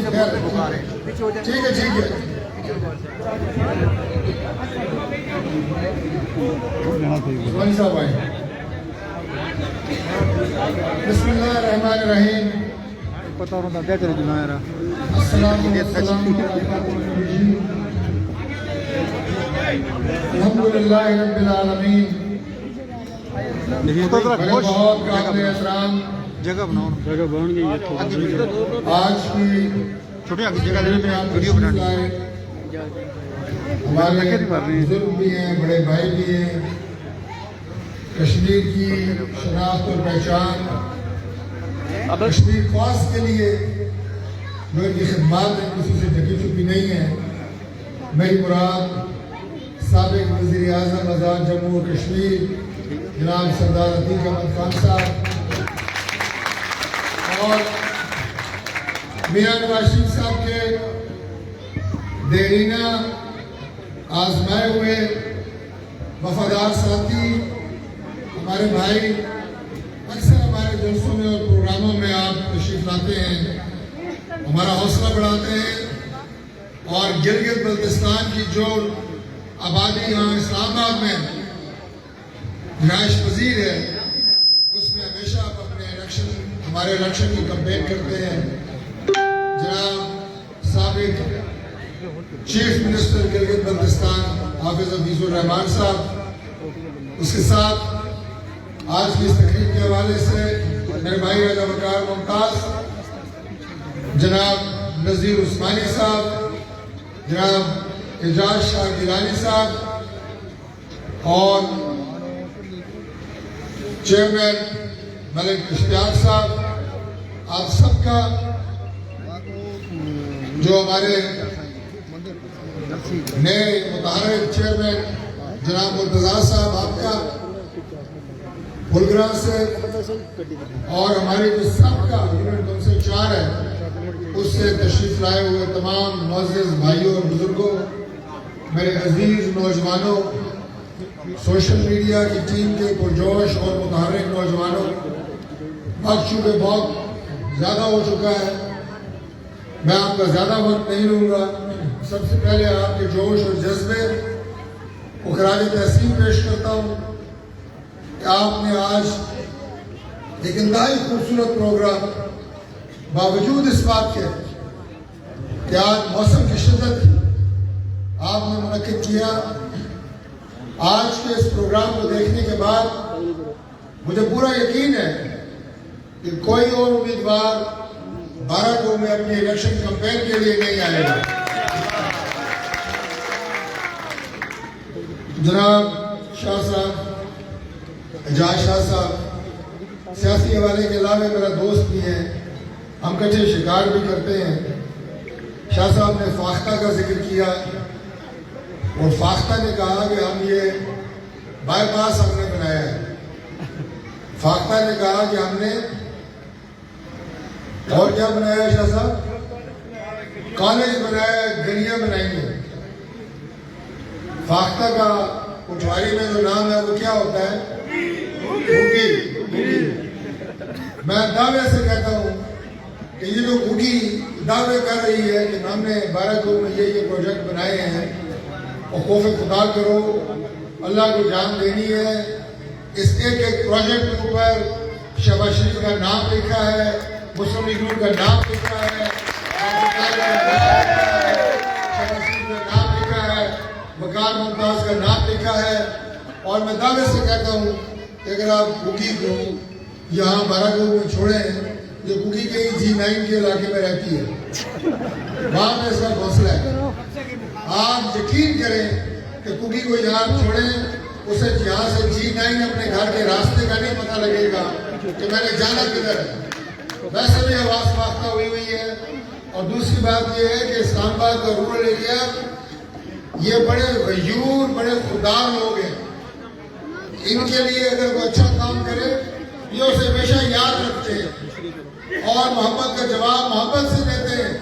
ٹھیک ہے صاحب آئے. بسم اللہ الرحمن الرحیم. السلام علیکم. الحمدللہ رب العالمین. بہت قابل احترام جگہ بناؤ آج کی چھوٹی جگہ ویڈیو بنانی ہمارے بزرگ بھی ہیں، بڑے بھائی بھی ہیں. کشمیر کی شناخت اور پہچان، کشمیر خاص کے لیے جو ان کی خدمات ہیں کسی سے ڈھکی چھپی نہیں ہے. میری مراد سابق وزیر اعظم آزاد جموں و کشمیر جناب سردار عتیق احمد خان صاحب اور میاں نواز شریف صاحب کے دیرینہ آزمائے ہوئے وفادار ساتھی، ہمارے بھائی اکثر ہمارے جلسوں میں اور پروگراموں میں آپ تشریف لاتے ہیں، ہمارا حوصلہ بڑھاتے ہیں. اور گلگت بلتستان کی جو آبادی یہاں اسلام آباد میں رہائش پذیر ہے، اس میں ہمیشہ آپ اپنے ہمارے الیکشن کی کمپین کرتے ہیں. جناب سابق چیف منسٹر گلگت بلتستان حافظ حفیظ الرحمان صاحب، اس کے ساتھ آج کی اس تقریب کے حوالے سے میرے بھائی راجہ وقار ممتاز، جناب نذیر عثمانی صاحب، جناب اعجاز شاہ گیلانی صاحب اور چیئرمین ملک اشتیاق صاحب، آپ سب کا جو ہمارے نئے متحرک چیئرمین جناب مرتضیٰ صاحب، آپ کا پھلگرا سے، اور ہمارے جو سب کا یونٹ 4 ہے اس سے تشریف لائے ہوئے تمام معزز بھائیوں اور بزرگوں، میرے عزیز نوجوانوں، سوشل میڈیا کی ٹیم کے پرجوش اور متحرک نوجوانوں. وقت چونکہ بہت زیادہ ہو چکا ہے، میں آپ کا زیادہ وقت نہیں لوں گا. سب سے پہلے آپ کے جوش اور جذبے کو خراج تحسین پیش کرتا ہوں کہ آپ نے آج ایک انتہائی خوبصورت پروگرام باوجود اس بات کے کہ آج موسم کی شدت آپ نے منعقد کیا. آج کے اس پروگرام کو دیکھنے کے بعد مجھے پورا یقین ہے کہ کوئی اور امیدوار 12 کو میں اپنی الیکشن کمپین کے لیے نہیں آئے گا. جناب شاہ صاحب، اعجاز شاہ صاحب سیاسی حوالے کے علاوہ میرا دوست بھی ہیں، ہم کچھ شکار بھی کرتے ہیں. شاہ صاحب نے فاختہ کا ذکر کیا اور فاختہ نے کہا کہ ہم یہ بائی پاس ہم نے بنایا ہے. فاختہ نے کہا کہ ہم نے اور کیا بنایا ہے شاہ صاحب؟ کالج بنایا ہے، گلیاں بنائی ہیں. فاختہ کا پٹواری میں جو نام ہے وہ کیا ہوتا ہے؟ گھوگی. میں دعوے سے کہتا ہوں کہ یہ جو گھوگی دعوے کر رہی ہے کہ ہم نے 12 کو میں یہ پروجیکٹ بنائے ہیں، اور خوف خدا کرو، اللہ کو جان دینی ہے. اس ایک ایک پروجیکٹ کے اوپر شہباز شریف کا نام لکھا ہے، مسلم لیگ نون کا نام لکھا ہے، شہباز شریف کا نام لکھا ہے، وقار ممتاز کا نام لکھا ہے. اور میں دعوے سے کہتا ہوں کہ اگر آپ گھوگی کو یہاں 12 کو میں چھوڑیں، جو گھوگی کے G9 کے علاقے میں رہتی ہے، وہاں پہ اس کا حوصلہ ہے. آپ یقین کریں کہ گھوگی کو یہاں چھوڑیں، اسے یہاں سے G9 اپنے گھر کے راستے کا نہیں پتہ لگے گا کہ میں نے جانا کدھر ہے. ویسے بھی آواز فاختہ ہوئی ہے. اور دوسری بات یہ ہے کہ اسلام آباد کا رورل ایریا یہ بڑے غیور، بڑے خوددار لوگ ہیں. ان کے لیے اگر وہ اچھا کام کرے یہ اسے ہمیشہ یاد رکھتے ہیں اور محبت کا جواب محبت سے دیتے ہیں.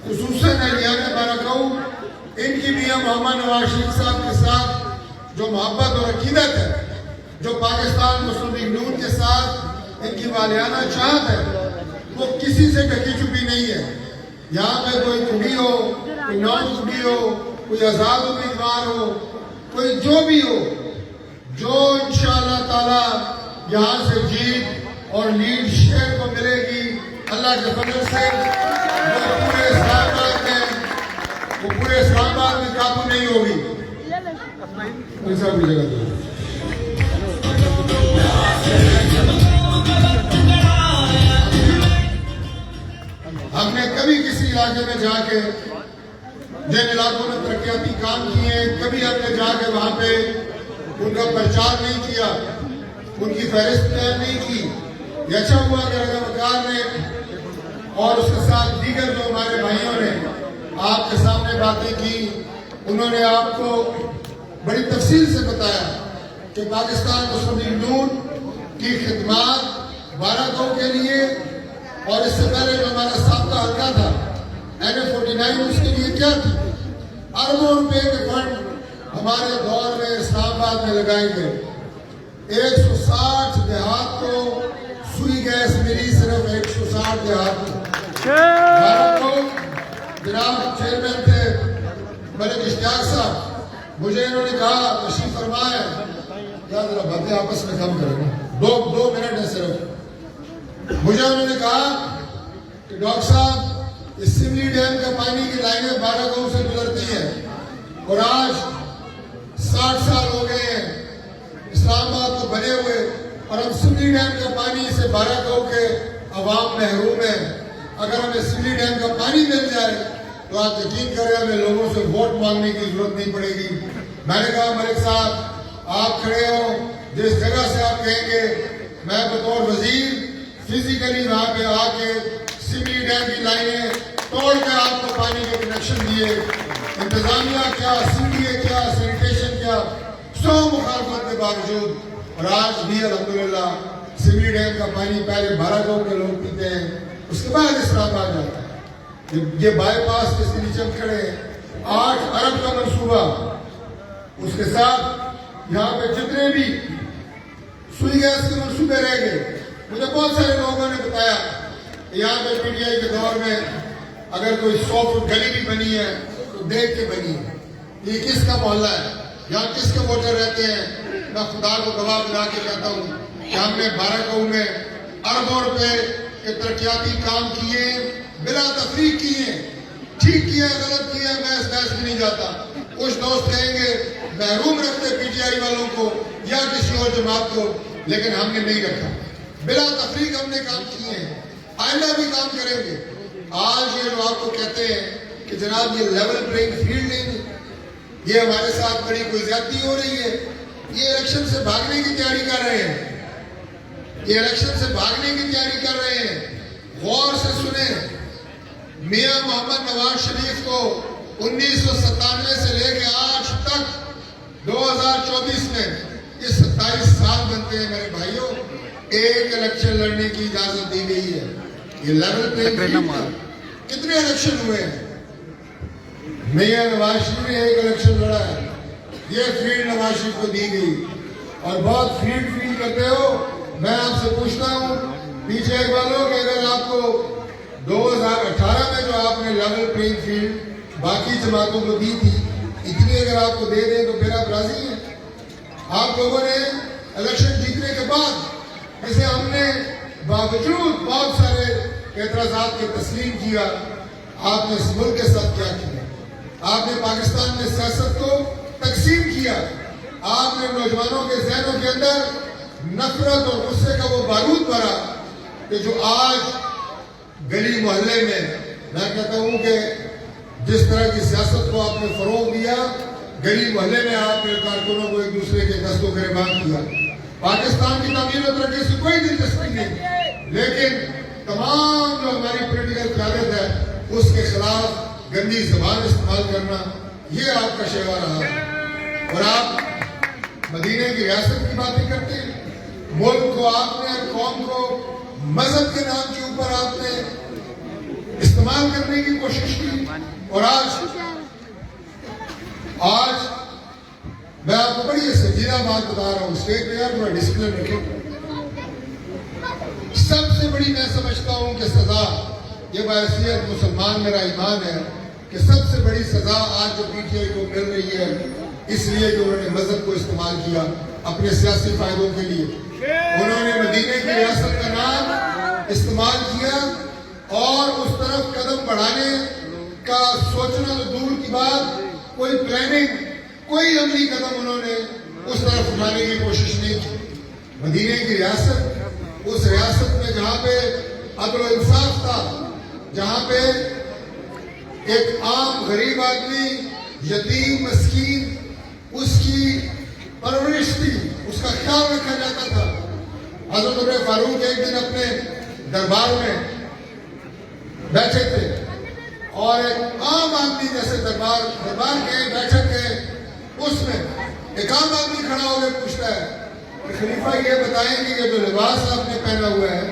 خصوصاً اہلیان بارکاؤ، ان کی بھی محمد نواز شریف صاحب کے ساتھ جو محبت اور عقیدت ہے، جو پاکستان مسلم لیگ نون کے ساتھ ان کی والیانہ چاہت ہے، وہ کسی سے ڈھکی چھپی نہیں ہے. यहाँ पे कोई कुड़ी हो, कोई नॉन कुड़ी हो, कोई आजाद उम्मीदवार हो, कोई जो भी हो, जो इंशाअल्लाह ताला यहाँ से जीत और लीड शेयर को मिलेगी अल्लाह के फजल से, वो पूरे इस्लामाबाद में काबू नहीं होगी। ऐसा भी जगह दो। हमने कभी किसी इलाके में जाके जिन इलाकों में तरक्याती काम किए, कभी हमने जाके वहां पे उनका प्रचार नहीं किया, उनकी फहरिस्त तैयार नहीं की। ये अच्छा हुआ कि रज़ा ने और उसके साथ दीगर जो हमारे भाइयों ने आपके सामने बातें की, उन्होंने आपको बड़ी तफसील से बताया कि पाकिस्तान मुस्लिम लीग नून की खिदमत बाराकों के लिए और इससे पहले जो हमारा साबका हल्का था NF49 उसके लिए क्या थी। अरबों रुपए के फंड हमारे दौर में इस्लामाबाद में लगाए गए। 160 देहात को सुई गैस मिली, सिर्फ 160 देहात को। जनाब चेयरमैन थे मलिक इश्तियाक साहब, मुझे इन्होंने कहा तशरीफ फरमाए, क्या जरा बातें आपस में कम करें, दो मिनट है सिर्फ। मुझे उन्होंने कहा कि डॉक्टर साहब इस सिमली डैम का पानी की लाइनें 12 गांव से गुजरती हैं और आज 60 साल हो गए हैं इस्लामाबाद को बने हुए, और हम सिमली डैम का पानी से 12 गांव के अवाम महरूम हैं। अगर हमें सिमली डैम का पानी मिल जाए तो आप यकीन करें हमें लोगों से वोट मांगने की जरूरत नहीं पड़ेगी। मैंने कहा मलिक साहब आप खड़े हो, जिस जगह से आप कहेंगे मैं बतौर वजीर फिजिकली वहां पे आके सिमली डैम की लाइनें तोड़ कर आपको पानी के कनेक्शन दिए। इंतजामिया क्या, सिमली क्या, सैनिटेशन क्या, सौ मुखालफत के बावजूद, और आज भी अल्हम्दुलिल्लाह सिमली डैम का पानी पहले 12 गांव के लोग पीते हैं, उसके बाद इस्लामाबाद जाता है। ये बाईपास जिसके नीचे हम खड़े हैं 8 अरब का मंसूबा, उसके साथ यहाँ पे जितने भी सुई गैस के मंसूबे रह गए, मुझे बहुत सारे लोगों ने बताया यहाँ पे PTI के दौर में अगर कोई 100 फुट गली भी बनी है तो देख के बनी है। ये किसका मोहल्ला है, यहाँ किसके वोटर रहते हैं। मैं खुदा को गवाह बना के कहता हूँ कि हमने 12 गांव में अरबों रुपए के तरक्याती काम किए, बिला तफरीक किए, ठीक किया गलत किया मैं इस बहस में नहीं जाता। कुछ दोस्त कहेंगे महरूम रखते PTI वालों को या किसी और जमात को, लेकिन हमने नहीं रखा, बिला तफरीक हमने काम किए हैं, आइंदा भी काम करेंगे। आज ये जो आपको कहते हैं कि जनाब ये लेवल प्लेइंग फील्ड नहीं, ये हमारे साथ बड़ी कोई ज्यादती हो रही है, ये इलेक्शन से भागने की तैयारी कर रहे हैं, ये इलेक्शन से भागने की तैयारी कर रहे हैं। गौर से सुने, मियां मोहम्मद नवाज शरीफ को 1997 से लेके आज तक 2024 में ये 27 साल बनते हैं मेरे भाइयों, एक इलेक्शन लड़ने की इजाजत दी गई है। ये लेवल प्लेइंग कितने इलेक्शन हुए हैं, मियां नवाज शरीफ ने एक इलेक्शन लड़ा है, ये फील्ड नवाज शरीफ को दी गई। और बहुत फील करते हो, मैं आपसे पूछता हूँ पीछे एक वालों कि अगर आपको 2018 में जो आपने लेवल प्लेइंग फील्ड बाकी जमातों को दी थी, इतनी अगर आपको दे दें तो फिर आप राजी हैं। आप लोगों ने इलेक्शन जीतने के बाद जिसे हमने बावजूद बहुत सारे एतराजात के तस्लीम किया, आपने इस मुल्क के साथ क्या किया, आपने पाकिस्तान में सियासत को तकसीम किया, आपने नौजवानों के जहनों के अंदर नफरत और गुस्से का वो बारूद भरा कि जो आज गली मोहल्ले में मैं कहता हूं कि जिस तरह की सियासत को आपने फरोग दिया, गली मोहल्ले में आपने कारकुनों को एक दूसरे के दस्तों गिरबान किया। पाकिस्तान की तामीर और तरक्की से कोई दिलचस्पी नहीं, लेकिन तमाम जो हमारी पॉलिटिकल क़यादत है उसके खिलाफ गंदी जबान इस्तेमाल करना, ये आपका शेवा रहा है। और आप मदीने की रियासत की बातें करते हैं, मुल्क को आपने और कौम को मजहब के नाम के ऊपर आपने इस्तेमाल करने की कोशिश की। और आज मैं आपको बड़ी संजीदा बात बता रहा हूँ, स्टेट में यार थोड़ा डिसिप्लिन रखें। सबसे बड़ी मैं समझता हूं कि सजा یہ بحیثیت مسلمان میرا ایمان ہے کہ سب سے بڑی سزا آج جو پی ٹی آئی کو مل رہی ہے اس لیے کہ انہوں نے مذہب کو استعمال کیا اپنے سیاسی فائدوں کے لیے. انہوں نے مدینے کی ریاست کا نام استعمال کیا اور اس طرف قدم بڑھانے کا سوچنا تو دور کی بات، کوئی پلاننگ، کوئی عملی قدم انہوں نے اس طرف اٹھانے کی کوشش نہیں کی. مدینے کی ریاست، اس ریاست میں جہاں پہ عدل و انصاف تھا، جہاں پہ ایک عام غریب آدمی، یتیم، مسکین، اس کی پرورش تھی، اس کا خیال رکھا جاتا تھا. حضرت عمر فاروق ایک دن اپنے دربار میں بیٹھے تھے اور ایک عام آدمی جیسے دربار کے بیٹھک کے اس میں ایک عام آدمی کھڑا ہو کے پوچھتا ہے کہ خلیفہ یہ بتائیں کہ یہ جو لباس آپ نے پہنا ہوا ہے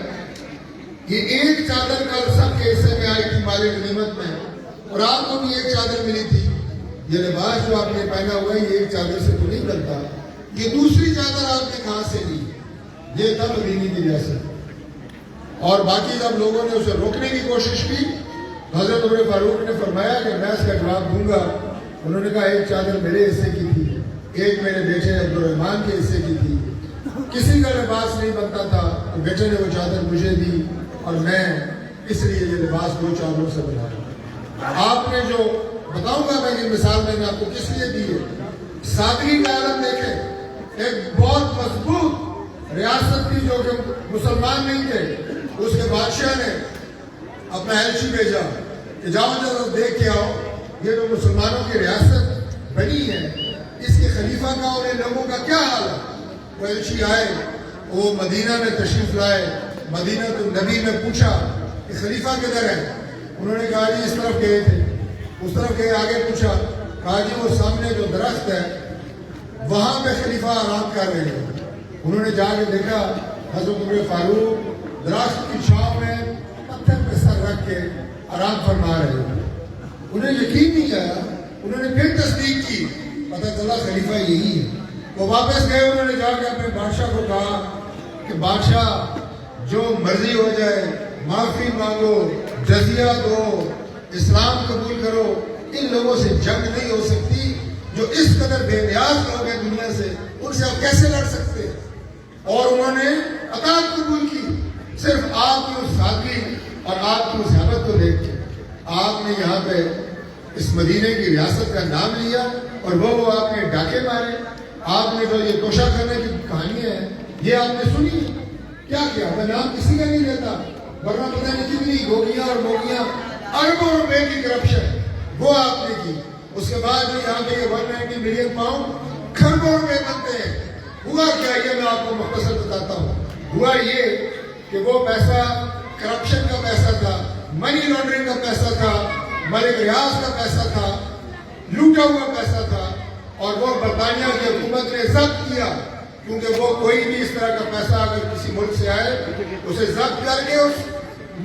یہ ایک چادر کل سب کے حصے میں آئی تھی مال غنیمت میں اور آپ کو بھی ایک چادر ملی تھی، یہ لباس جو آپ نے پہنا ہوا ہے یہ ایک چادر سے تو نہیں بنتا، یہ دوسری چادر آپ نے کہاں سے لی؟ یہ تھا مدینے کی ریاست. اور باقی جب لوگوں نے اسے روکنے کی کوشش کی حضرت عمر فاروق نے فرمایا کہ میں اس کا جواب دوں گا. انہوں نے کہا ایک چادر میرے حصے کی تھی، ایک میرے بیٹے عبد الرحمان کے حصے کی تھی، کسی کا لباس نہیں بنتا تھا تو بیٹے نے وہ چادر مجھے دی اور میں اس لیے یہ لباس دو چادروں سے بنایا. آپ نے جو بتاؤں گا میں یہ مثال میں نے آپ کو کس لیے دی ہے. سادگی کا عالم دیکھیں، ایک بہت مضبوط ریاست تھی جو کہ مسلمان نہیں تھے، اس کے بادشاہ نے اپنا ایلچی بھیجا کہ جاؤ ذرا دیکھ کے آؤ یہ جو مسلمانوں کی ریاست بنی ہے اس کے خلیفہ کا اور ان لوگوں کا کیا حال ہے. وہ ایلچی آئے، وہ مدینہ میں تشریف لائے، مدینہ النبی میں پوچھا کہ خلیفہ کدھر ہے؟ انہوں نے کہا جی اس طرف گئے تھے. اس طرف گئے، آگے پوچھا، کہا جی وہ سامنے جو درخت ہے وہاں پہ خلیفہ آرام کر رہے ہیں. انہوں نے جا کے دیکھا حضرت عمر فاروق درخت کی چھاؤں میں پتھر پہ سر رکھ کے آرام فرما رہے ہیں. انہیں یقین نہیں آیا، انہوں نے پھر تصدیق کی، پتہ چلا خلیفہ یہی ہے. وہ واپس گئے، انہوں نے جا کے اپنے بادشاہ کو کہا کہ بادشاہ جو مرضی ہو جائے معافی مانگو، جزیہ دو، اسلام قبول کرو، ان لوگوں سے جنگ نہیں ہو سکتی جو اس قدر بے نیاز لوگ ہیں دنیا سے، ان سے آپ کیسے لڑ سکتے ہیں. اور انہوں نے اطاعت قبول کی صرف آپ کی اس سادگی اور آپ کی اس حیبت کو دیکھ کے. آپ نے یہاں پہ اس مدینے کی ریاست کا نام لیا اور وہ آپ نے ڈاکے مارے. آپ نے جو یہ توشہ کرنے کی کہانیاں ہیں یہ آپ نے سنی. کیا کیا؟ میں نام کسی کا نہیں لیتا، ورنہ پتہ نہیں کتنی گوگیاں اور موگیاں اربوں روپے کی کرپشن وہ آپ نے کی. اس کے بعد یہاں پہ 190 ملین پاؤنڈ کھربوں روپے بنتے ہیں. ہوا کیا یہ میں آپ کو مختصر بتاتا ہوں. ہوا یہ کہ وہ پیسہ کرپشن کا پیسہ تھا، منی لانڈرنگ کا پیسہ تھا، ملک ریاض کا پیسہ تھا، لوٹا ہوا پیسہ تھا اور وہ برطانیہ کی حکومت نے ضبط کیا کیونکہ وہ کوئی بھی اس طرح کا پیسہ اگر کسی ملک سے آئے اسے ضبط کر کے اس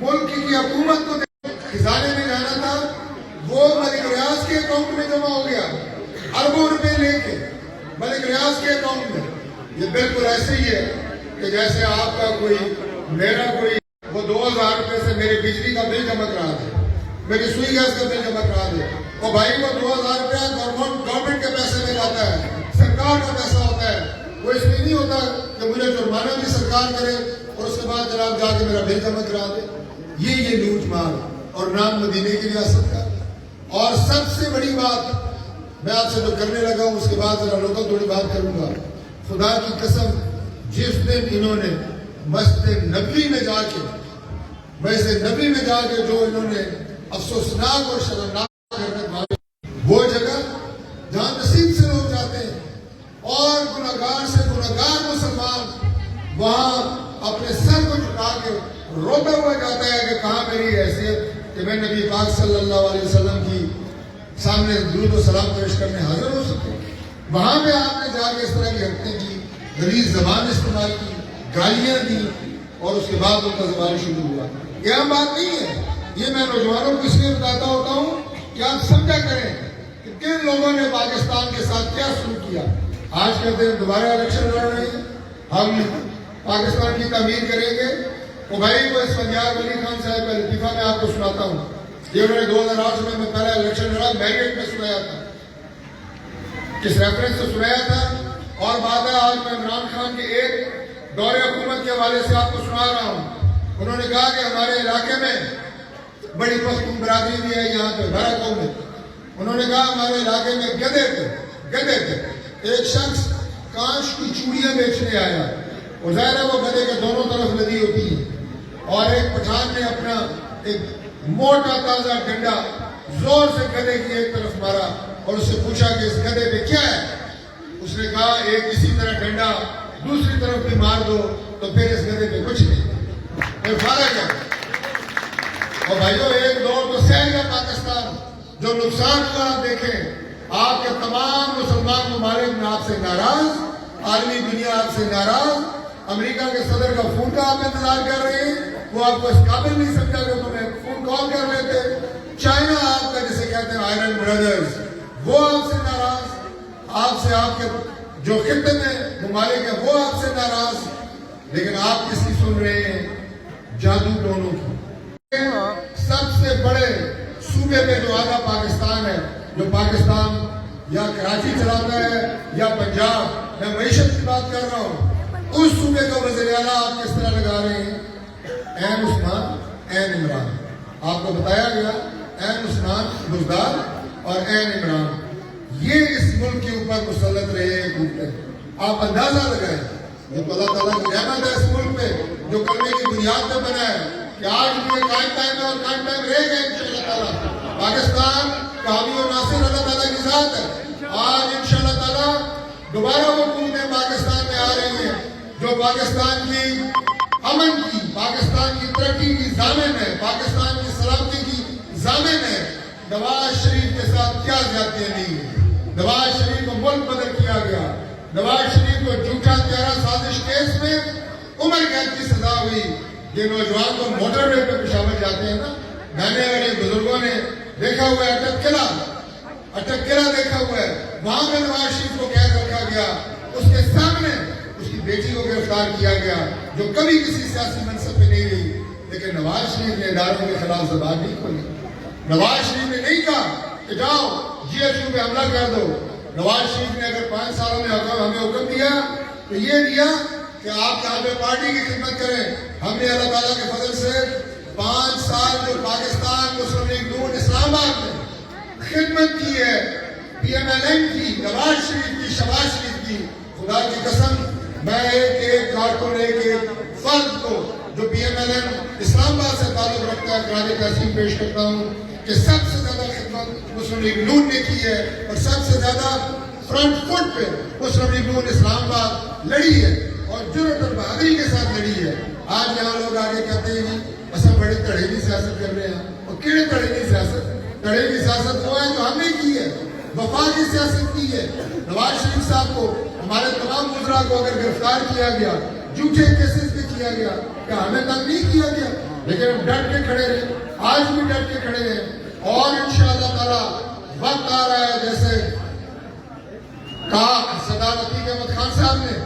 ملک کی حکومت کو خزانے میں جانا تھا. وہ ملک ریاض کے اکاؤنٹ میں جمع ہو گیا اربوں روپے لے کے ملک ریاض کے اکاؤنٹ میں. یہ بالکل ایسے ہی ہے کہ جیسے آپ کا کوئی میرا کوئی وہ 2000 روپے سے میرے بجلی کا بل جمع کرا دے، میری سوئی گیس کا بل جمع کرا دے، اور بھائی وہ 2000 روپیہ گورنمنٹ کے پیسے میں جاتا ہے، سرکار کا پیسہ ہوتا ہے. وہ اس لیے نہیں ہوتا کہ مجھے جرمانہ بھی سرکار کرے اور اس کے بعد جناب جا کے میرا بل جمع کرا دے. یہ لوٹ مار اور نام مدینے کی ریاست کا. اور سب سے بڑی بات میں آپ سے جو کرنے لگا ہوں اس کے بعد ذرا لوگوں تھوڑی بات کروں گا. خدا کی قسم جس دن انہوں نے مسجد نبوی میں جا کے جو انہوں نے افسوسناک اور شرمناک کرنے وہ جگہ جہاں نصیب سے لوگ جاتے ہیں اور گناہگار سے گناہگار مسلمان وہاں اپنے سر کو جھکا کے روتا ہوا جاتا ہے کہ کہاں میری حیثیت کہ میں نبی پاک صلی اللہ علیہ وسلم کی سامنے درود و سلام پیش کرنے حاضر ہو سکوں. وہاں پہ آپ نے جا کے اس طرح کی حرکتیں کی، غلیظ زبان استعمال کی، گالیاں دی اور اس کے بعد ان کا زبان شروع ہوا. یہ عام بات نہیں ہے. یہ میں نوجوانوں کو اس لیے بتاتا ہوتا ہوں کہ آپ سمجھا کریں کہ کن لوگوں نے پاکستان کے ساتھ کیا سلوک کیا. آج کہتے ہیں دوبارہ الیکشن لڑ رہے ہیں، ہم پاکستان کی تعمیر کریں گے. वो भाई वो इसफंदियार वली खान साहब का लतीफा मैं आपको सुनाता हूँ। ये उन्होंने 2008 में मैं पहला इलेक्शन लड़ा, मैरियट में सुनाया था, किस रेफरेंस से सुनाया था। और बात है आज मैं इमरान खान के एक दौरे हुकूमत के हवाले से आपको सुना रहा हूँ। उन्होंने कहा कि हमारे इलाके में बड़ी पख्तून बरादरी भी है यहाँ पे बाराकों में। उन्होंने कहा हमारे इलाके में गधे पे एक शख्स कांच की चूड़ियां बेचने आया, और जाहिर है वो गधे के दोनों तरफ लदी होती है, और एक पठान ने अपना एक मोटा ताजा डंडा जोर से गधे की एक तरफ मारा और उससे पूछा कि इस गधे पे क्या है। उसने कहा एक इसी तरह डंडा दूसरी तरफ भी मार दो तो फिर इस गधे पे कुछ नहीं, फर्क है। और भाइयों एक दौर तो सह गया पाकिस्तान, जो नुकसान हुआ आप देखें। आपके तमाम मुसलमान ममालिक में आपसे नाराज, आलमी दुनिया आपसे नाराज, अमेरिका के सदर का फोन का आप इंतजार कर रहे हैं, वो आपको इस काबिल नहीं समझा कि तुम्हें फोन कॉल कर रहे थे। चाइना आपका जिसे कहते हैं आयरन ब्रदर्स, वो आपसे नाराज, आपसे आपके जो खित्ते में ममालिक है वो आपसे नाराज, लेकिन आप किसकी सुन रहे हैं? जादू टोनों की। सबसे बड़े सूबे में जो आधा पाकिस्तान है, जो पाकिस्तान या कराची चलाता है या पंजाब, मैं मईशत की बात कर रहा हूँ, उस सूबे का वज़ीर आला आप किस तरह लगा रहे हैं? ऐन उस्मान ऐन इमरान। आपको बताया गया ऐन उस्मान बुजदार और ऐन इमरान, ये इस मुल्क के ऊपर मुसल्लत रहे हैं। आप अंदाजा लगाएं, जो अल्लाह ताला की रहमत है इस मुल्क पे, जो कलमे की बुनियाद पे बना है, कि आज भी ये कायम टाइम है और कायम टाइम रहेगा इंशाअल्लाह ताला। पाकिस्तान का हामी और नासिर अल्लाह ताला की जात है। आज इंशाअल्लाह ताला दोबारा वो हुकूमतें पाकिस्तान में आ रही हैं, जो पाकिस्तान की अमन की, पाकिस्तान की तरक्की की जामिन है, पाकिस्तान की सलामती की जामिन है। नवाज शरीफ के साथ क्या ज्यादतियां नहीं हुई। नवाज शरीफ को मुल्क बदल किया गया, नवाज शरीफ को झूठा त्यारा साजिश केस में उम्र कैद की सजा हुई। ये नौजवान को मोटर वे पे पेशावर जाते हैं ना, मैंने और बुजुर्गों ने देखा हुआ है, अटक किला देखा हुआ है, वहां पे नवाज शरीफ को कैद रखा गया, उसके सामने उसकी बेटी को गिरफ्तार किया गया, जो कभी किसी सियासी मनसब पे नहीं रही। लेकिन नवाज शरीफ ने इदारों के खिलाफ जबान नहीं खोली। नवाज शरीफ ने नहीं कहा कि जाओ GSU पे हमला कर दो। नवाज शरीफ ने अगर 5 सालों में हमें हुक्म दिया तो ये दिया कि आप यहाँ पे पार्टी की खिदमत करें। हमने अल्लाह ताला के फजल से 5 साल जो पाकिस्तान मुस्लिम लीग नून इस्लामाबाद में खिदमत की है, PMLN की, नवाज शरीफ की, शहबाज शरीफ की, खुदा की कसम मैं एक कारकुन एक फर्द को जो PMLN इस्लामाबाद से ताल्लुक रखता है खराज तहसीन पेश करता हूँ कि सबसे ज्यादा खिदमत मुस्लिम लीग नून ने की है, और सबसे ज्यादा फ्रंट फुट पे मुस्लिम लीग नून इस्लामाबाद लड़ी है और जुर्रत और बहादुरी के साथ लड़ी है। आज यहाँ लोग आगे कहते हैं जी असम बड़ी तड़ेली सियासत कर रहे हैं, और किड़े तड़ेली सियासत? तड़ेली सियासत वो है जो हमने की है, वफा की सियासत की है। नवाज शरीफ साहब को, हमारे तमाम मुजरा को अगर गिरफ्तार किया गया, झूठे केसेस पे किया गया, क्या हमें तंग नहीं किया गया? लेकिन हम डट के खड़े रहे, आज भी डट के खड़े हैं। और इंशाअल्लाह ताला वक्त आ रहा है, जैसे कहा सरदार अतीक अहमद खान साहब ने,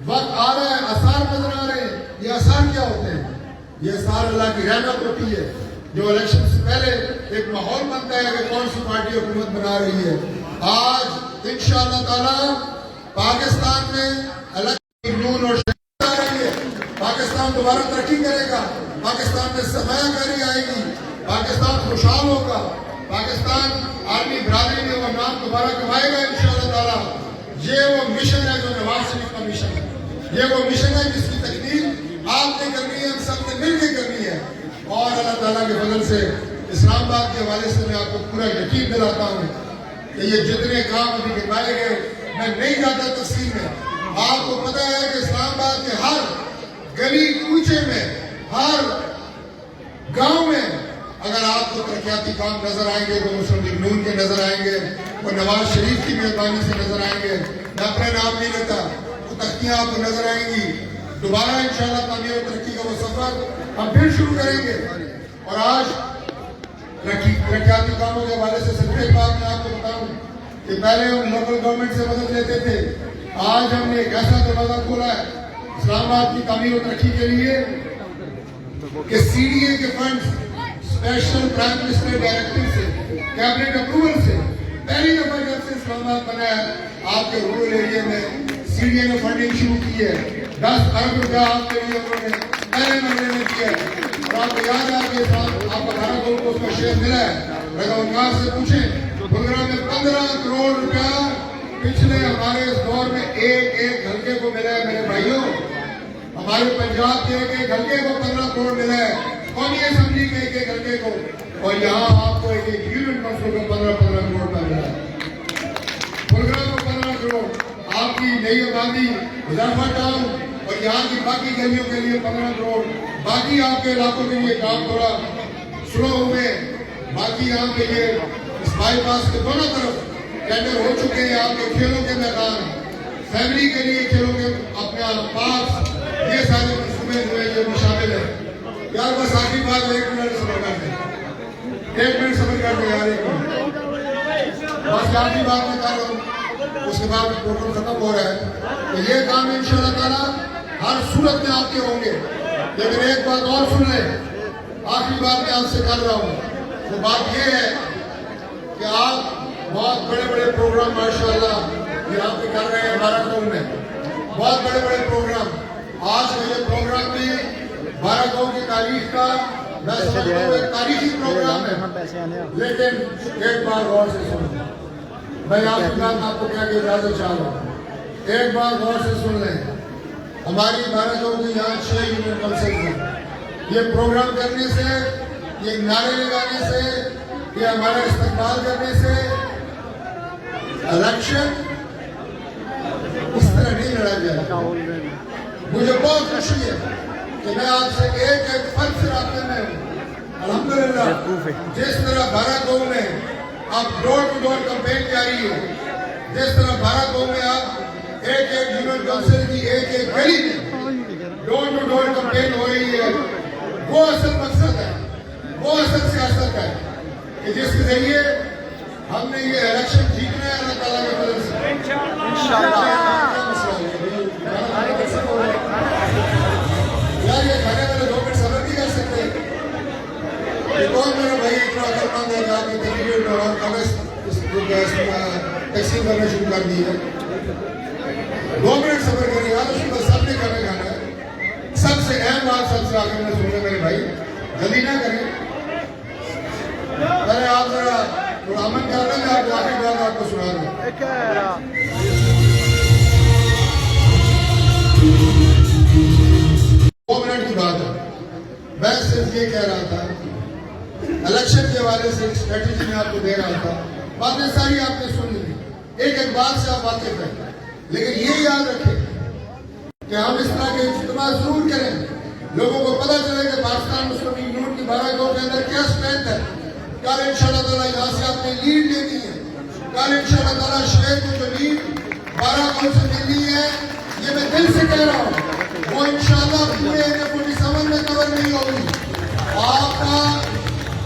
वक्त आ रहा है, आसार नजर आ रहे हैं। ये आसार क्या होते हैं? ये आसार अल्लाह की रहमत होती है, जो इलेक्शन से पहले एक माहौल बनता है कि कौन सी पार्टी हुकूमत बना रही है। आज इंशाअल्लाह ताला पाकिस्तान में अलग नून और आ रही है, पाकिस्तान दोबारा तरक्की करेगा, पाकिस्तान में सरमायाकारी आएगी, पाकिस्तान खुशहाल होगा, पाकिस्तान आर्मी बरादरी में वो नाम दोबारा कमाएगा इंशाअल्लाह ताला। ये वो मिशन है जो नवाज शरीफ का मिशन है, ये वो मिशन है जिसकी तकलीफ आपने करनी है, हम सब ने मिलकर करनी है। और अल्लाह ताला के फजल से इस्लामाबाद के हवाले से मैं आपको पूरा यकीन दिलाता हूँ कि ये जितने काम अभी गिनवाए गए, मैं नहीं जाता तफसील में। आपको पता है कि इस्लामाबाद के हर गली कूचे में, हर गांव में अगर आपको तरक्याती काम नजर आएंगे तो मुस्लिम लीग नून के नजर आएंगे, वो नवाज शरीफ की मेहरबानी से नजर आएंगे। मैं अपना नाम नहीं लेता, वो तख्तियां आपको नजर आएंगी। दोबारा इंशाअल्लाह तामीर और तरक्की का वो सफर हम फिर शुरू करेंगे। और आज तरक्याती कामों के हवाले से सिर्फ एक बात मैं आपको बताऊं कि पहले हम लोकल गवर्नमेंट से मदद लेते थे, आज हमने एक ऐसा दरवाजा खोला है इस्लामाबाद की तामीर और तरक्की के लिए कि CDA के fund special prime minister directive से कैबिनेट अप्रूवल से पहली दफा जब से इस्लामाबाद बना है आपके रूरल एरिया में CDA ने फंडिंग शुरू की है। 10 अरब रुपया आपके लिए उन्होंने पहले महीने में दिया है और आपको याद है आपके साथ आपको 18 करोड़ को उसका शेयर मिला है। रघुवंकार से पूछें गुरुग्राम में 15 करोड़ रुपया पिछले हमारे इस दौर में एक हल्के को मिला है। मेरे भाइयों हमारे पंजाब के एक हल्के को 15 करोड़ मिला है, कौमी असेंबली के एक हल्के को, और यहाँ आपको एक यूनियन काउंसिल को 15 करोड़ का मिला है। गुरुग्राम को 15 करोड़, आपकी नई आबादी मुजफ्फर टाउन और यहाँ की बाकी गलियों के लिए 15 करोड़, बाकी आपके इलाकों के लिए काम थोड़ा स्लो हुए, बाकी यहाँ पे ये इस बाईपास के दोनों तरफ टेंडर हो चुके हैं। आपके खेलों के मैदान, फैमिली के लिए खेलों के अपने पार्क, ये सारे मंसूबे जो है ये भी शामिल है। यार बस आखिरी बात 1 मिनट समझ कर दे, 1 मिनट समझ कर दे यार, 1 मिनट बस आखिरी बात मैं कर रहा हूँ, उसके बाद प्रोग्राम खत्म हो रहा है। तो ये काम इंशाअल्लाह ताला हर सूरत में आपके होंगे। लेकिन एक बात और सुन ले, आखिरी बात मैं आपसे कर रहा हूँ, तो बात ये है कि आप बहुत बड़े बड़े प्रोग्राम माशाअल्लाह यहाँ पे कर रहे हैं बारागढ़ में, बहुत बड़े बड़े प्रोग्राम। आज का ये प्रोग्राम भी बारागढ़ की तारीख का मैं समझता हूँ एक तारीखी प्रोग्राम है। लेकिन एक बार गौर से सुनो, मैं आपकी बात आपको क्या कि इजाजत चाह रहा हूँ, एक बार गौर से सुन लें। हमारी बारागढ़ की यहाँ 6 यूनियन काउंसिल हैं। ये प्रोग्राम करने से, ये नारे लगाने से, ये हमारा इस्तेमाल करने से इलेक्शन इस तरह नहीं लड़ा जाएगा। मुझे बहुत खुशी है कि मैं आपसे एक फर्ज से रास्ते में हूँ। अल्हम्दुलिल्लाह जिस तरह बारागढ़ में अब डोर टू डोर कैंपेन जारी है, जिस तरह बारागढ़ में अब एक यूनियन काउंसिल की एक गली में डोर टू डोर कैंपेन हो रही है, वो असल मकसद है, वो असल सियासत है कि जिसके जरिए हमने ये इलेक्शन जीतना है अल्लाह ताला के फजल से इंशाअल्लाह। यार ये खाने वाले 2 मिनट सब्र नहीं कर सकते? ये कौन मेरा भाई इतना अकलमंद है जाके तकरीर और कागज तकसीम करना शुरू कर दी है? 2 मिनट सब्र करिए यार, उसको सबने खाना है। सबसे अहम बात सबसे आखिर में सुन मेरे भाई, जल्दी ना करें। अरे आप जरा अमन कर रहे हैं, आप आखिरी बात आपको सुना दूं। 2 मिनट की बात है। मैं सिर्फ ये कह रहा था, इलेक्शन के हवाले से एक स्ट्रेटेजी में आपको दे रहा था, बातें सारी आपने सुन ली, एक बात से आप वाकिफ हैं, लेकिन ये याद रखें कि हम इस तरह के इज्तिमा जरूर करें, लोगों को पता चले कि पाकिस्तान मुस्लिम यूनियन की बारागढ़ के अंदर क्या स्ट्रेंथ है। कल इंशाअल्लाह ताला यहाँ से आपने लीड लेनी है, कल इंशाअल्लाह ताला शेर को जो लीड बारागढ़ से मिलनी है, ये मैं दिल से कह रहा हूँ, वो इंशाअल्लाह पूरे एरिया 47 में कवर नहीं होगी। आपका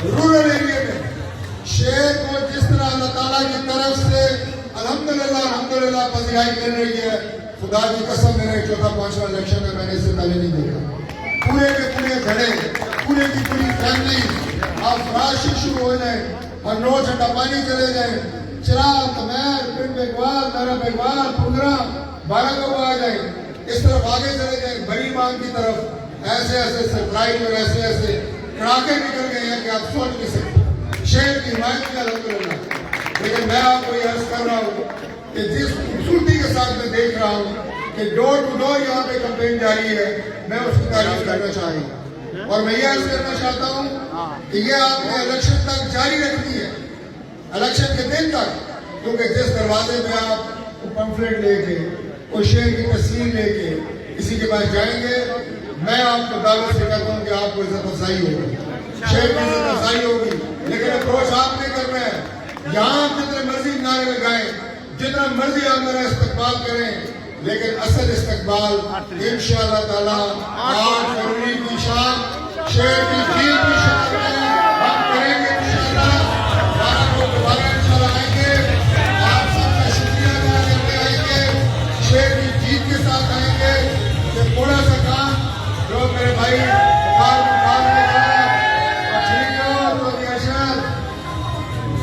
रूरल एरिया में शेर को जिस तरह अल्लाह ताला की तरफ से अल्हम्दुलिल्लाह पजीराई मिल रही है, खुदा की कसम मैंने 4था-5वां इलेक्शन में मैंने इससे पहले नहीं देखा। पूरे के पूरे घड़े, पूरे की पूरी फैमिली, आप फराश शुरू हो जाए और 9 घंटा पानी चले जाए, चिराग, कमैर, पिंड बेगवाल, नारा बेगवाल, पुंगरा, बारागढ़ आ जाए, इस तरफ आगे चले जाए बड़ी मांग की तरफ, ऐसे ऐसे सरप्राइज और ऐसे ऐसे कड़ाके निकल गए हैं कि आप सोच नहीं सकते। शेर की हिमायत में अल्हम्दुलिल्लाह। लेकिन मैं आपको ये अर्ज कर रहा हूँ कि जिस खूबसूरती के साथ मैं देख रहा हूँ कि डोर टू डोर यहाँ पे कैंपेन जारी है, मैं उसकी तारीफ करना चाहूँगा। और मैं ये अर्ज करना चाहता हूँ कि ये आपने इलेक्शन तक जारी रखनी है, इलेक्शन के दिन तक, क्योंकि जिस दरवाजे पे आप पंफलेट लेके, कोई शेर की तस्वीर लेके किसी के पास जाएंगे, मैं आपको दावे से कहता हूँ कि आपको इज्जत अफजाई होगी, शेर की इज्जत अफजाई होगी। लेकिन अप्रोच आपने करना है, यहाँ आप जितने मर्जी नारे लगाएं, जितना मर्जी आप मेरा इस्तकबाल करें, लेकिन असल इस्तकबाल इंशाअल्लाह ताला 8 फरवरी की शाम शेर की जीत की शान में हम करेंगे इंशाअल्लाह। बारागढ़ दोबारा इंशाअल्लाह आएंगे, आप सबका शुक्रिया अदा करते आएंगे, शेर की जीत के साथ आएंगे। ये थोड़ा सा काम जो मेरे भाई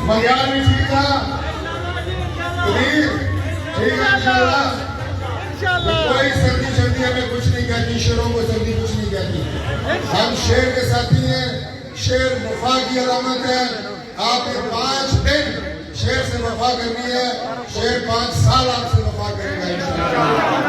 मलयाल भी ठीक था कबीर ठीक है इंशाल्लाह कोई सर्दी हमें कुछ नहीं कहती शेरों को सर्दी कुछ नहीं कहती हम शेर के साथी हैं शेर वफा की अलामत है आपने 5 दिन शेर से वफा करनी है शेर 5 साल आपसे वफा करेगा इंशाल्लाह